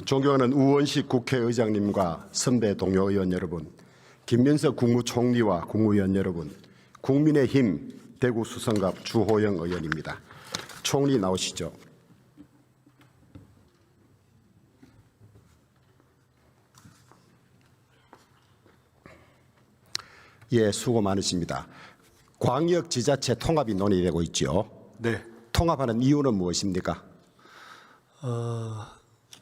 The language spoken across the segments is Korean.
존경하는 우원식 국회의장님과 선배 동료 의원 여러분, 김민석 국무총리와 국무위원 여러분, 국민의힘 대구 수성갑 주호영 의원입니다. 총리 나오시죠. 예, 수고 많으십니다. 광역 지자체 통합이 논의되고 있죠. 네. 통합하는 이유는 무엇입니까?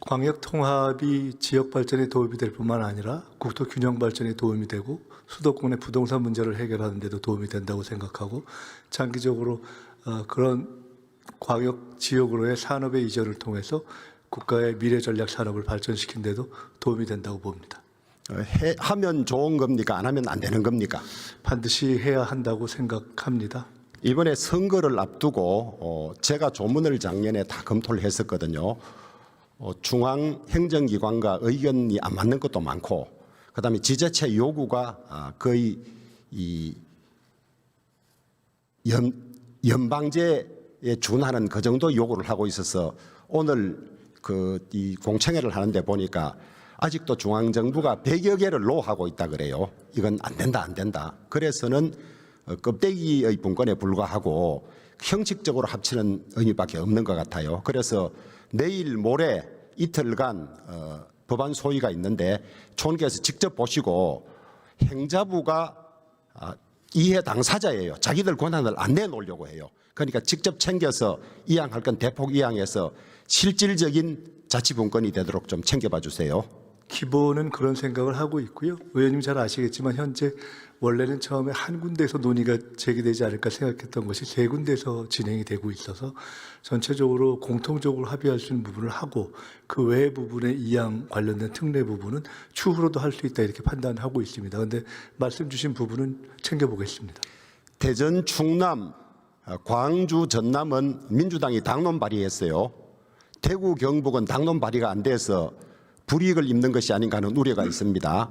광역 통합이 지역 발전에 도움이 될 뿐만 아니라 국토 균형 발전에 도움이 되고 수도권의 부동산 문제를 해결하는 데도 도움이 된다고 생각하고 장기적으로 그런 광역 지역으로의 산업의 이전을 통해서 국가의 미래 전략 산업을 발전시키는 데도 도움이 된다고 봅니다. 하면 좋은 겁니까? 안 하면 안 되는 겁니까? 반드시 해야 한다고 생각합니다. 이번에 선거를 앞두고 제가 조문을 작년에 다 검토를 했었거든요. 중앙행정기관과 의견이 안 맞는 것도 많고, 그다음에 지자체 요구가 거의 이 연방제에 준하는 그 정도 요구를 하고 있어서 오늘 이 공청회를 하는데 보니까 아직도 중앙정부가 100여 개를 노하고 있다 그래요. 이건 안 된다, 안 된다. 그래서는 껍데기의 분권에 불과하고 형식적으로 합치는 의미밖에 없는 것 같아요. 그래서 내일 모레 이틀간 법안 소위가 있는데 총리께서 직접 보시고 행자부가 이해 당사자예요. 자기들 권한을 안 내놓으려고 해요. 그러니까 직접 챙겨서 이양할 건 대폭 이양해서 실질적인 자치분권이 되도록 좀 챙겨봐 주세요. 기본은 그런 생각을 하고 있고요. 의원님 잘 아시겠지만 현재 원래는 처음에 한 군데에서 논의가 제기되지 않을까 생각했던 것이 세 군데에서 진행이 되고 있어서 전체적으로 공통적으로 합의할 수 있는 부분을 하고 그 외의 부분의 이양 관련된 특례 부분은 추후로도 할 수 있다 이렇게 판단하고 있습니다. 그런데 말씀 주신 부분은 챙겨보겠습니다. 대전, 충남, 광주, 전남은 민주당이 당론 발의했어요. 대구, 경북은 당론 발의가 안 돼서 불이익을 입는 것이 아닌가 하는 우려가 있습니다.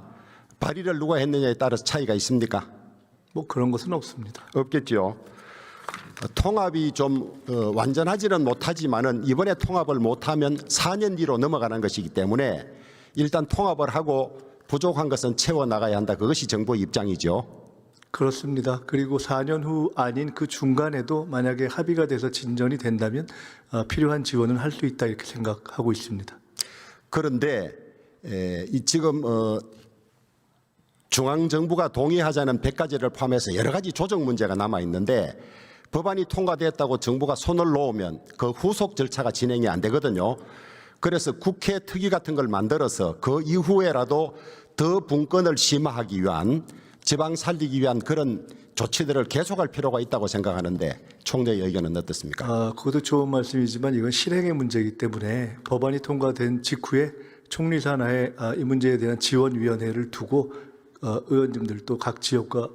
발의를 누가 했느냐에 따라서 차이가 있습니까? 뭐 그런 것은 없습니다. 없겠죠. 통합이 좀 완전하지는 못하지만은 이번에 통합을 못하면 4년 뒤로 넘어가는 것이기 때문에 일단 통합을 하고 부족한 것은 채워나가야 한다. 그것이 정부의 입장이죠. 그렇습니다. 그리고 4년 후 아닌 그 중간에도 만약에 합의가 돼서 진전이 된다면 필요한 지원은 할 수 있다 이렇게 생각하고 있습니다. 그런데 지금 중앙정부가 동의하자는 100가지를 포함해서 여러 가지 조정 문제가 남아 있는데 법안이 통과됐다고 정부가 손을 놓으면 그 후속 절차가 진행이 안 되거든요. 그래서 국회 특위 같은 걸 만들어서 그 이후에라도 더 분권을 심화하기 위한 지방 살리기 위한 그런 조치들을 계속할 필요가 있다고 생각하는데 총리의 의견은 어떻습니까? 그것도 좋은 말씀이지만 이건 실행의 문제이기 때문에 법안이 통과된 직후에 총리 산하에 이 문제에 대한 지원위원회를 두고 의원님들도 각 지역과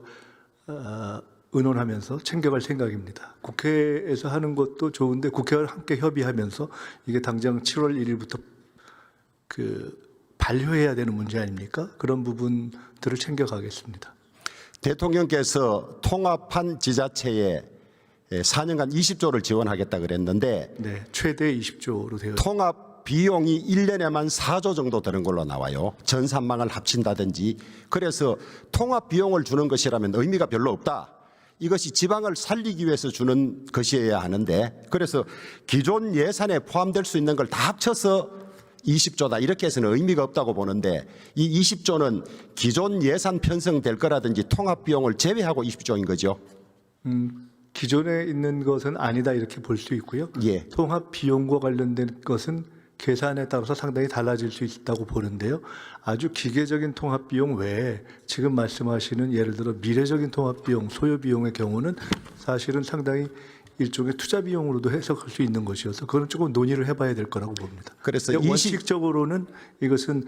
의논하면서 챙겨갈 생각입니다. 국회에서 하는 것도 좋은데 국회와 함께 협의하면서 이게 당장 7월 1일부터 반려해야 되는 문제 아닙니까? 그런 부분들을 챙겨가겠습니다. 대통령께서 통합한 지자체에 4년간 20조를 지원하겠다 그랬는데 네, 최대 20조로 되어 통합 비용이 1년에만 4조 정도 드는 걸로 나와요. 전산망을 합친다든지. 그래서 통합 비용을 주는 것이라면 의미가 별로 없다. 이것이 지방을 살리기 위해서 주는 것이어야 하는데 그래서 기존 예산에 포함될 수 있는 걸 다 합쳐서 20조다 이렇게 해서는 의미가 없다고 보는데 이 20조는 기존 예산 편성될 거라든지 통합 비용을 제외하고 20조인 거죠. 기존에 있는 것은 아니다 이렇게 볼 수 있고요. 예. 통합 비용과 관련된 것은 계산에 따라서 상당히 달라질 수 있다고 보는데요. 아주 기계적인 통합 비용 외에 지금 말씀하시는 예를 들어 미래적인 통합 비용, 소요 비용의 경우는 사실은 상당히 일종의 투자 비용으로도 해석할 수 있는 것이어서 그건 조금 논의를 해봐야 될 거라고 봅니다. 그래서 원칙적으로는 이것은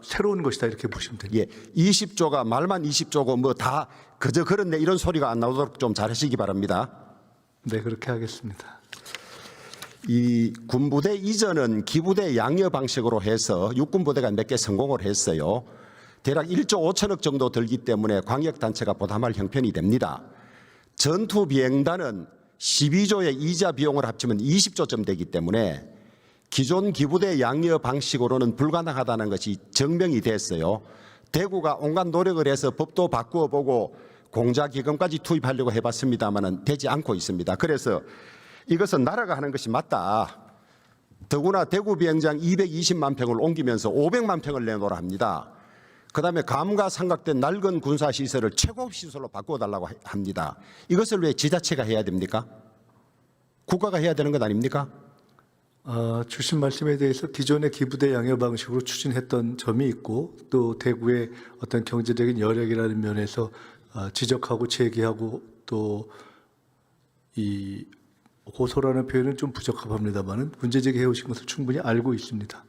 새로운 것이다 이렇게 보시면 됩니다. 예, 20조가 말만 20조고 뭐 다 그저 그런데 이런 소리가 안 나오도록 좀 잘하시기 바랍니다. 네, 그렇게 하겠습니다. 이 군부대 이전은 기부대 양여 방식으로 해서 육군부대가 몇 개 성공을 했어요. 대략 1조 5천억 정도 들기 때문에 광역단체가 부담할 형편이 됩니다. 전투비행단은 12조의 이자 비용을 합치면 20조쯤 되기 때문에 기존 기부대 양여 방식으로는 불가능하다는 것이 증명이 됐어요. 대구가 온갖 노력을 해서 법도 바꾸어 보고 공자기금까지 투입하려고 해봤습니다마는 되지 않고 있습니다. 그래서 이것은 나라가 하는 것이 맞다. 더구나 대구 비행장 220만 평을 옮기면서 500만 평을 내놓으라 합니다. 그다음에 감가상각된 낡은 군사시설을 최고시설로 바꾸어달라고 합니다. 이것을 왜 지자체가 해야 됩니까? 국가가 해야 되는 것 아닙니까? 주신 말씀에 대해서 기존의 기부대 양여 방식으로 추진했던 점이 있고 또 대구의 어떤 경제적인 여력이라는 면에서 지적하고 제기하고 또 이 호소라는 표현은 좀 부적합합니다만은 문제 제기해 오신 것을 충분히 알고 있습니다.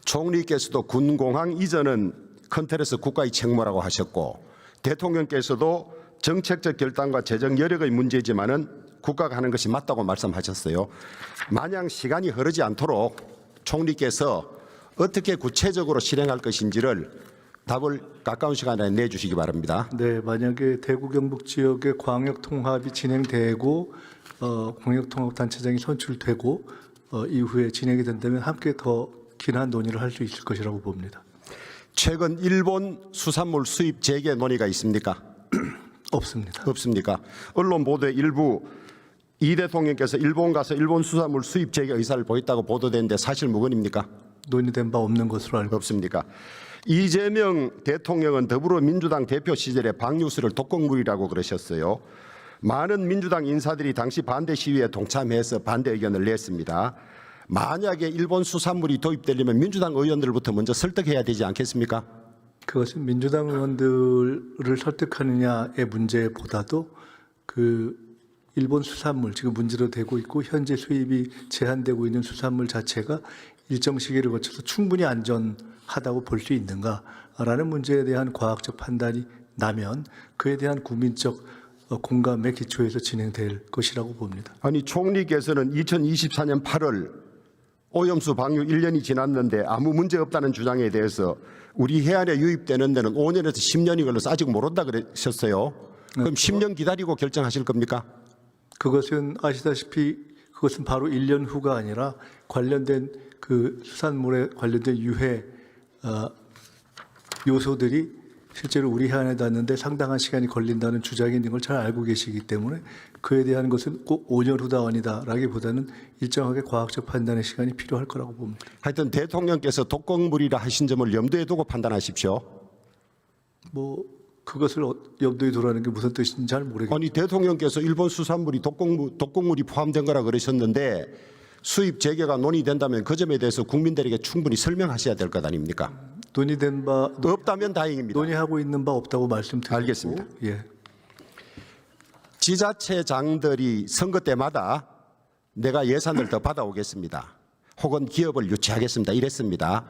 총리께서도 군공항 이전은 큰 틀에서 국가의 책무라고 하셨고 대통령께서도 정책적 결단과 재정 여력의 문제지만은 국가가 하는 것이 맞다고 말씀하셨어요. 마냥 시간이 흐르지 않도록 총리께서 어떻게 구체적으로 실행할 것인지를 답을 가까운 시간에 내주시기 바랍니다. 네, 만약에 대구 경북 지역의 광역 통합이 진행되고 광역 통합 단체장이 선출되고 이후에 진행이 된다면 함께 더 긴한 논의를 할 수 있을 것이라고 봅니다. 최근 일본 수산물 수입 재개 논의가 있습니까? 없습니다. 없습니까? 언론 보도에 일부 이 대통령께서 일본 가서 일본 수산물 수입 재개 의사를 보였다고 보도되는데 사실 무근입니까? 논의된 바 없는 것으로 알고 없습니까? 이재명 대통령은 더불어민주당 대표 시절에 박뉴스를 독극물이라고 그러셨어요. 많은 민주당 인사들이 당시 반대 시위에 동참해서 반대 의견을 냈습니다. 만약에 일본 수산물이 도입되려면 민주당 의원들부터 먼저 설득해야 되지 않겠습니까? 그것은 민주당 의원들을 설득하느냐의 문제보다도 그 일본 수산물 지금 문제로 되고 있고 현재 수입이 제한되고 있는 수산물 자체가 일정 시기를 거쳐서 충분히 안전하다고 볼 수 있는가라는 문제에 대한 과학적 판단이 나면 그에 대한 국민적 공감의 기초에서 진행될 것이라고 봅니다. 아니 총리께서는 2024년 8월 오염수 방류 1년이 지났는데 아무 문제 없다는 주장에 대해서 우리 해안에 유입되는 데는 5년에서 10년이 걸려서 아직 모른다 그러셨어요. 그럼 10년 기다리고 결정하실 겁니까? 그것은 아시다시피 그것은 바로 1년 후가 아니라 관련된 그 수산물에 관련된 유해 요소들이 실제로 우리 해안에 닿는데 상당한 시간이 걸린다는 주장이 있는 걸 잘 알고 계시기 때문에 그에 대한 것은 꼭 5년 후다원이다라기보다는 일정하게 과학적 판단의 시간이 필요할 거라고 봅니다. 하여튼 대통령께서 독극물이라 하신 점을 염두에 두고 판단하십시오. 뭐 그것을 염두에 두라는 게 무슨 뜻인지 잘 모르겠습니다. 아니 대통령께서 일본 수산물이 독극물이 포함된 거라 그러셨는데 수입 재개가 논의된다면 그 점에 대해서 국민들에게 충분히 설명하셔야 될 것 아닙니까? 논의된 바 없다면 다행입니다. 논의하고 있는 바 없다고 말씀드리고 알겠습니다. 예. 지자체장들이 선거 때마다 내가 예산을 더 받아오겠습니다. 혹은 기업을 유치하겠습니다. 이랬습니다.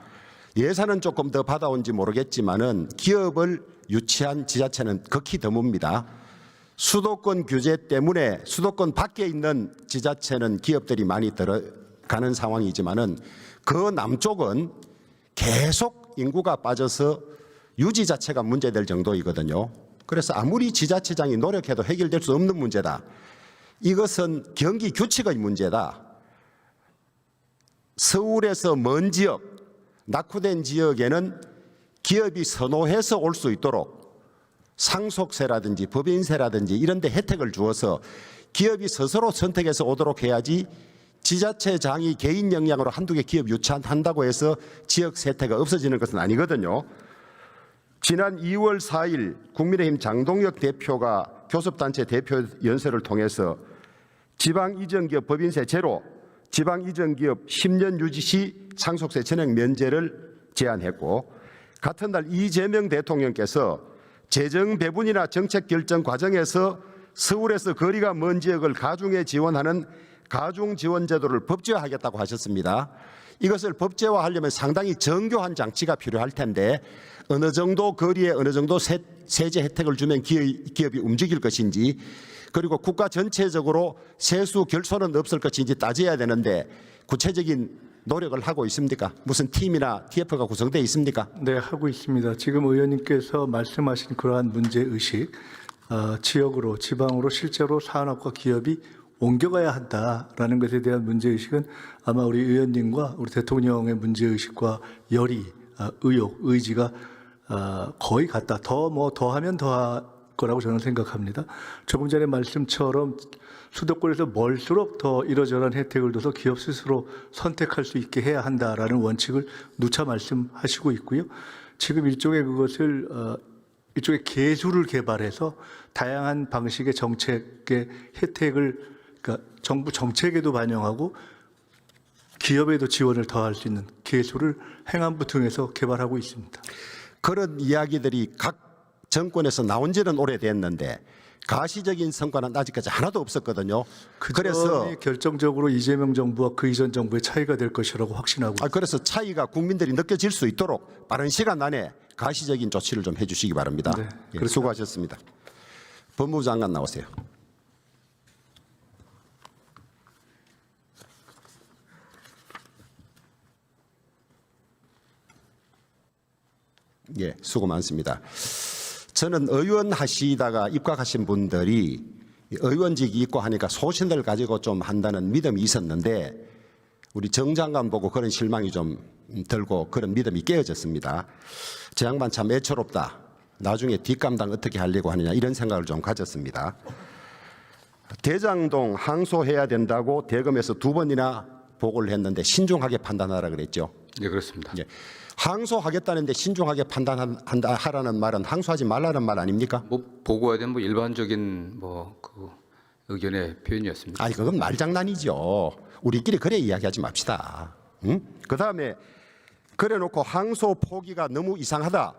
예산은 조금 더 받아온지 모르겠지만은 기업을 유치한 지자체는 극히 드뭅니다. 수도권 규제 때문에 수도권 밖에 있는 지자체는 기업들이 많이 들어가는 상황이지만은 그 남쪽은 계속 인구가 빠져서 유지 자체가 문제될 정도이거든요. 그래서 아무리 지자체장이 노력해도 해결될 수 없는 문제다. 이것은 경기 규칙의 문제다. 서울에서 먼 지역, 낙후된 지역에는 기업이 선호해서 올 수 있도록 상속세라든지 법인세라든지 이런 데 혜택을 주어서 기업이 스스로 선택해서 오도록 해야지 지자체장이 개인 역량으로 한두 개 기업 유치한다고 해서 지역 세태가 없어지는 것은 아니거든요. 지난 2월 4일 국민의힘 장동혁 대표가 교섭단체 대표 연설을 통해서 지방이전기업 법인세 제로, 지방이전기업 10년 유지 시 상속세 전액 면제를 제안했고 같은 날 이재명 대통령께서 재정 배분이나 정책 결정 과정에서 서울에서 거리가 먼 지역을 가중에 지원하는 가중 지원 제도를 법제화하겠다고 하셨습니다. 이것을 법제화하려면 상당히 정교한 장치가 필요할 텐데 어느 정도 거리에 어느 정도 세제 혜택을 주면 기업이 움직일 것인지 그리고 국가 전체적으로 세수 결손은 없을 것인지 따져야 되는데 구체적인 노력을 하고 있습니까? 무슨 팀이나 TF가 구성되어 있습니까? 네, 하고 있습니다. 지금 의원님께서 말씀하신 그러한 문제의식 지역으로 지방으로 실제로 산업과 기업이 옮겨가야 한다라는 것에 대한 문제의식은 아마 우리 의원님과 우리 대통령의 문제의식과 열의, 의욕, 의지가 거의 같다. 더 하면 더 할 거라고 저는 생각합니다. 조금 전에 말씀처럼 수도권에서 멀수록 더 이러저러한 혜택을 둬서 기업 스스로 선택할 수 있게 해야 한다라는 원칙을 누차 말씀하시고 있고요. 지금 일종의 그것을 일종의 계수를 개발해서 다양한 방식의 정책의 혜택을 그러니까 정부 정책에도 반영하고 기업에도 지원을 더할 수 있는 계수를 행안부 등에서 개발하고 있습니다. 그런 이야기들이 각 정권에서 나온 지는 오래됐는데 가시적인 성과는 아직까지 하나도 없었거든요. 그래서 점이 결정적으로 이재명 정부와 그 이전 정부의 차이가 될 것이라고 확신하고 있습니다. 그래서 차이가 국민들이 느껴질 수 있도록 빠른 시간 안에 가시적인 조치를 좀 해주시기 바랍니다. 네, 예, 수고하셨습니다. 법무부 장관 나오세요. 예, 수고 많습니다. 저는 의원 하시다가 입각하신 분들이 의원직이 있고 하니까 소신을 가지고 좀 한다는 믿음이 있었는데 우리 정 장관 보고 그런 실망이 좀 들고 그런 믿음이 깨어졌습니다. 저 양반 참 애처롭다. 나중에 뒷감당 어떻게 하려고 하느냐 이런 생각을 좀 가졌습니다. 대장동 항소해야 된다고 대검에서 2번이나 보고를 했는데 신중하게 판단하라 그랬죠. 네, 그렇습니다. 예. 항소하겠다는데 신중하게 판단하라는 말은 항소하지 말라는 말 아닙니까? 뭐 보고해야 되는 뭐 일반적인 그 의견의 표현이었습니다. 아니 그건 말장난이죠. 우리끼리 그래 이야기하지 맙시다. 응? 그다음에 그래놓고 항소 포기가 너무 이상하다.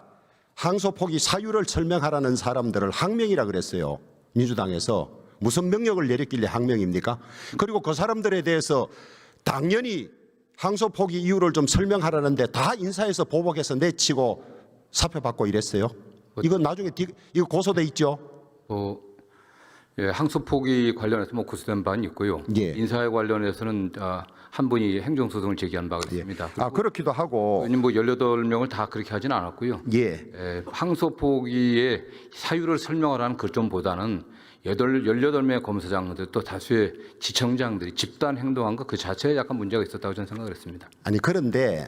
항소 포기 사유를 설명하라는 사람들을 항명이라 그랬어요. 민주당에서 무슨 명령을 내렸길래 항명입니까? 그리고 그 사람들에 대해서 당연히 항소 포기 이유를 좀 설명하라는데 다 인사해서 보복해서 내치고 사표 받고 이랬어요. 이건 나중에 이거 고소돼 있죠. 예, 항소 포기 관련해서 뭐 고소된 바는 있고요. 예. 인사에 관련해서는 한 분이 행정소송을 제기한 바가 예. 있습니다. 그렇기도 하고 의원님 뭐 18명을 다 그렇게 하지는 않았고요. 예. 항소 포기의 사유를 설명하라는 글점보다는 18명의 검사장들 또 다수의 지청장들이 집단 행동한 것 그 자체에 약간 문제가 있었다고 저는 생각을 했습니다. 아니 그런데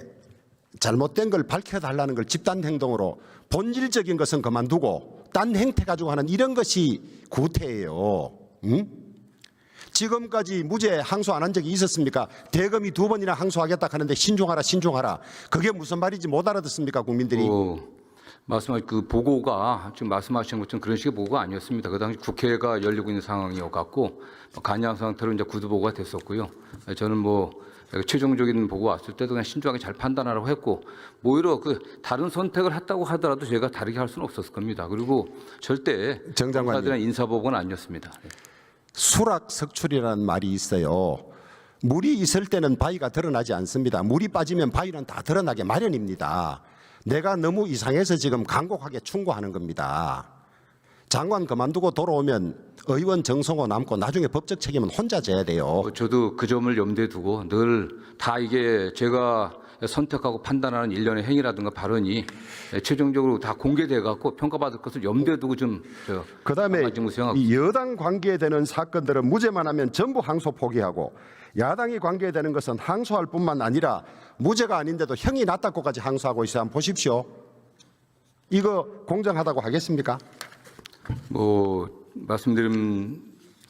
잘못된 걸 밝혀달라는 걸 집단 행동으로 본질적인 것은 그만두고 딴 행태 가지고 하는 이런 것이 구태예요. 응? 지금까지 무죄 항소 안 한 적이 있었습니까? 대검이 2번이나 항소하겠다 하는데 신중하라 신중하라. 그게 무슨 말인지 못 알아듣습니까 국민들이? 말씀하신 그 보고가 지금 말씀하신 것처럼 그런 식의 보고가 아니었습니다. 그 당시 국회가 열리고 있는 상황이었고 간이한 상태로 이제 구두 보고가 됐었고요. 저는 뭐 최종적인 보고 왔을 때도 그냥 신중하게 잘 판단하라고 했고 오히려 그 다른 선택을 했다고 하더라도 제가 다르게 할 수는 없었을 겁니다. 그리고 절대 정 장관님. 검사들은 인사 보고는 아니었습니다. 수락석출이라는 말이 있어요. 물이 있을 때는 바위가 드러나지 않습니다. 물이 빠지면 바위는 다 드러나게 마련입니다. 내가 너무 이상해서 지금 간곡하게 충고하는 겁니다. 장관 그만두고 돌아오면 의원 정성호 남고 나중에 법적 책임은 혼자 져야 돼요. 저도 그 점을 염두에 두고 늘 다 이게 제가 선택하고 판단하는 일련의 행위라든가 발언이 최종적으로 다 공개돼 갖고 평가받을 것을 염두에 두고 좀 그다음에 수행하고 이 여당 관계되는 사건들은 무죄만 하면 전부 항소 포기하고 야당이 관계되는 것은 항소할 뿐만 아니라 무죄가 아닌데도 형이 낮다고까지 항소하고 있어요. 한번 보십시오. 이거 공정하다고 하겠습니까?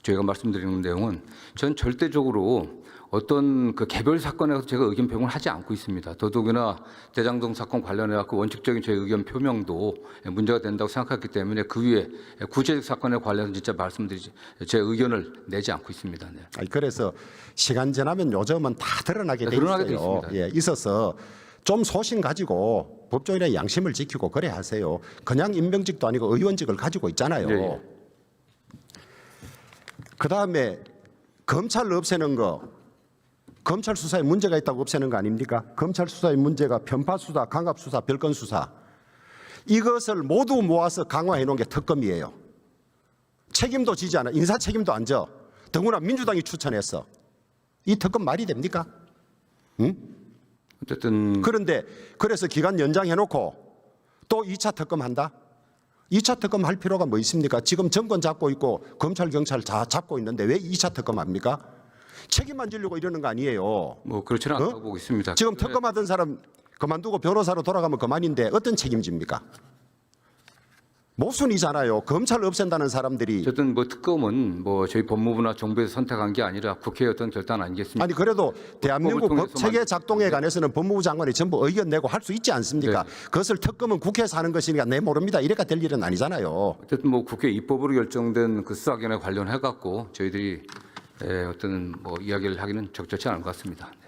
제가 말씀드리는 내용은 전 절대적으로 어떤 그 개별 사건에서 제가 의견 표명을 하지 않고 있습니다. 더더구나 대장동 사건 관련해 갖고 원칙적인 제 의견 표명도 문제가 된다고 생각했기 때문에 그 위에 구체적 사건에 관련해서 진짜 말씀드리지 제 의견을 내지 않고 있습니다. 네. 아니, 그래서 시간 지나면 요즘은 다 드러나게 돼 드러나게 돼 있어요. 있습니다. 예, 있어서 좀 소신 가지고 법조인의 양심을 지키고 그래 하세요. 그냥 임명직도 아니고 의원직을 가지고 있잖아요. 예. 그다음에 검찰 없애는 거, 검찰 수사에 문제가 있다고 없애는 거 아닙니까? 검찰 수사의 문제가 편파 수사, 강압 수사, 별건 수사 이것을 모두 모아서 강화해 놓은 게 특검이에요. 책임도 지지 않아. 인사 책임도 안 져. 더구나 민주당이 추천했어. 이 특검 말이 됩니까? 응? 어쨌든 그런데 그래서 기간 연장해 놓고 또 2차 특검 한다? 2차 특검 할 필요가 뭐 있습니까? 지금 정권 잡고 있고 검찰 경찰 다 잡고 있는데 왜 2차 특검 합니까? 책임만 지려고 이러는 거 아니에요. 뭐 그렇지는 않다고 보고 있습니다. 지금 특검하던 사람 그만두고 변호사로 돌아가면 그만인데 어떤 책임집니까? 모순이잖아요. 검찰 없앤다는 사람들이. 어쨌든 뭐 특검은 뭐 저희 법무부나 정부에서 선택한 게 아니라 국회의 어떤 결단 아니겠습니까? 아니 그래도 대한민국 통해서 법 체계 작동에 네. 관해서는 법무부 장관이 전부 의견 내고 할 수 있지 않습니까? 네. 그것을 특검은 국회에서 하는 것이니까 내 모릅니다. 이래가 될 일은 아니잖아요. 어쨌든 뭐 국회 입법으로 결정된 그 수사기관에 관련해 갖고 저희들이 어떤 뭐 이야기를 하기는 적절치 않은 것 같습니다. 네.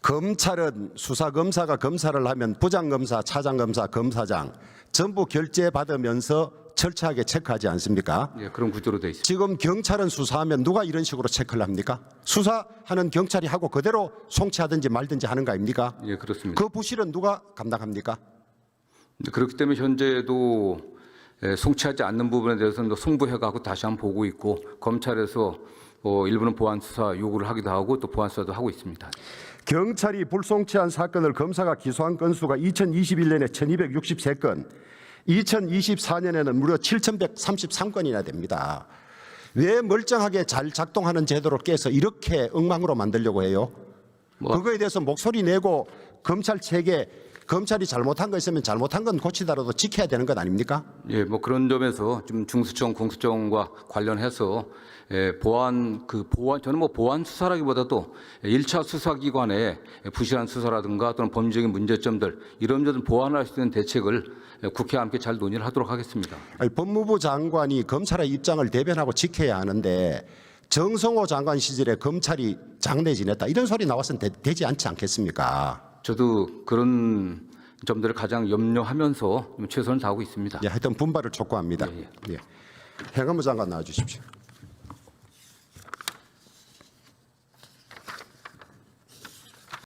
검찰은 수사검사가 검사를 하면 부장검사, 차장검사, 검사장 전부 결재받으면서 철저하게 체크하지 않습니까? 예, 그런 구조로 돼 있습니다. 지금 경찰은 수사하면 누가 이런 식으로 체크를 합니까? 수사하는 경찰이 하고 그대로 송치하든지 말든지 하는 거 아닙니까? 예, 그렇습니다. 그 부실은 누가 감당합니까? 그렇기 때문에 현재도 송치하지 않는 부분에 대해서는 송부해 갖고 다시 한번 보고 있고 검찰에서 일부는 보안 수사 요구를 하기도 하고 또 보안 수사도 하고 있습니다. 경찰이 불송치한 사건을 검사가 기소한 건수가 2021년에 1263건, 2024년에는 무려 7133건이나 됩니다. 왜 멀쩡하게 잘 작동하는 제도를 깨서 이렇게 엉망으로 만들려고 해요? 그거에 대해서 목소리 내고 검찰 체계, 검찰이 잘못한 거 있으면 잘못한 건 고치더라도 지켜야 되는 것 아닙니까? 예, 뭐 그런 점에서 좀 중수청, 공수청과 관련해서 저는 뭐 보안 수사라기보다도 1차 수사기관의 부실한 수사라든가 또는 법률적인 문제점들 이런 점들 보완할 수 있는 대책을 국회와 함께 잘 논의를 하도록 하겠습니다. 아니, 법무부 장관이 검찰의 입장을 대변하고 지켜야 하는데 정성호 장관 시절에 검찰이 장내 지냈다 이런 소리 나와서는 되지 않지 않겠습니까? 저도 그런 점들을 가장 염려하면서 좀 최선을 다하고 있습니다. 예, 하여튼 분발을 촉구합니다. 예, 예. 행안부 장관 나와주십시오.